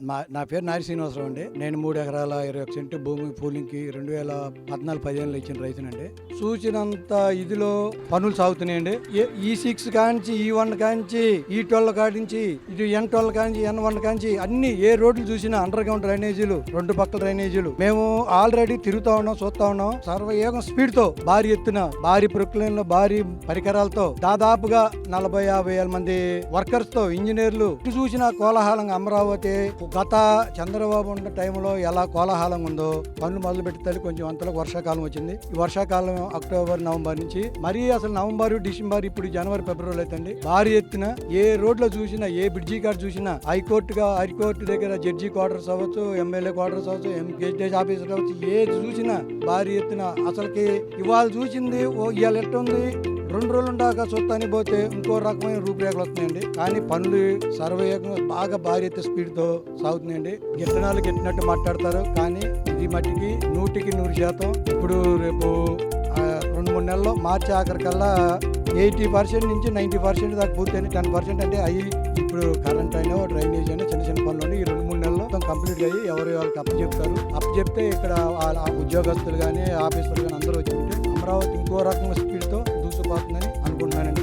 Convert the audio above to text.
నా పేరు నారి శ్రీనివాసరావు అండి. నేను 3 ఎకరాల 21 సెంటు భూమి పూలింగ్కి 2014-15లో ఇచ్చిన రైతునండి. సూచినంత ఇదిలో పనులు సాగుతున్నాయండి. E6 కాంచి E1 కాంచి E12 కాడించి ఇటు N12 కాంచి N1 కాంచి అన్ని ఏ రోడ్లు చూసినా అండర్ గ్రౌండ్ డ్రైనేజీలు, 2 పక్కల డ్రైనేజీలు. మేము ఆల్రెడీ తిరుగుతా ఉన్నాం, చూస్తా ఉన్నాం. సర్వయోగం స్పీడ్ తో భారీ ఎత్తున, భారీ ప్రొక్లైన్లో, భారీ పరికరాలతో దాదాపుగా 40-50 మంది వర్కర్స్ తో, ఇంజనీర్లు ఇటు చూసిన కోలాహలంగా. అమరావతి గత చంద్రబాబు ఉన్న టైంలో ఎలా కోలాహలంగా ఉందో పనులు మొదలు పెడితే కొంచెం అంతలో వర్షాకాలం వచ్చింది. ఈ వర్షాకాలం అక్టోబర్ నవంబర్ నుంచి మరీ అసలు నవంబర్ డిసెంబర్ ఇప్పుడు జనవరి ఫిబ్రవరి అవుతుంది. భారీ ఎత్తున ఏ రోడ్లో చూసినా, ఏ బ్రిడ్జి కాడ చూసినా, హైకోర్టు దగ్గర జడ్జి క్వార్టర్స్ అవ్వచ్చు, ఎమ్మెల్యే క్వార్టర్స్ అవ్వచ్చు, గెజిటేజ్ ఆఫీసర్ అవ్వచ్చు, ఏది చూసినా భారీ ఎత్తున. అసలుకి ఇవాళ చూసింది ఇవాళ ఎట్టుంది, 2 రోజులు దాకా చూస్తానికి పోతే ఇంకో రకమైన రూపురేఖలు వస్తున్నాయండి. కానీ పనులు సర్వయోగంగా బాగా భారీ ఎత్తు స్పీడ్ తో సాగుతున్నాయండి. గిట్టనాలు గిట్టినట్టు మాట్లాడతారు, కానీ ఇది మట్టికి 100% ఇప్పుడు రేపు 2-3 నెలల్లో మార్చి ఆఖరికల్లా 80% నుంచి 90% దాకా పూర్తయిన. 10% అంటే అవి ఇప్పుడు కరెంట్ అయినా, డ్రైనేజ్ అయినా, చిన్న చిన్న పనులు ఈ 2-3 నెలల్లో కంప్లీట్ అయ్యి ఎవరి వాళ్ళకి అప్పచెప్తారు. అప్పచెప్తే ఇక్కడ ఉద్యోగస్తులు కానీ, ఆఫీసర్లు కానీ అందరూ వచ్చి ఉంటే అమరావతి ఇంకో రకంగా స్పీడ్తో దూసుకుపోతుందని అనుకుంటున్నాను.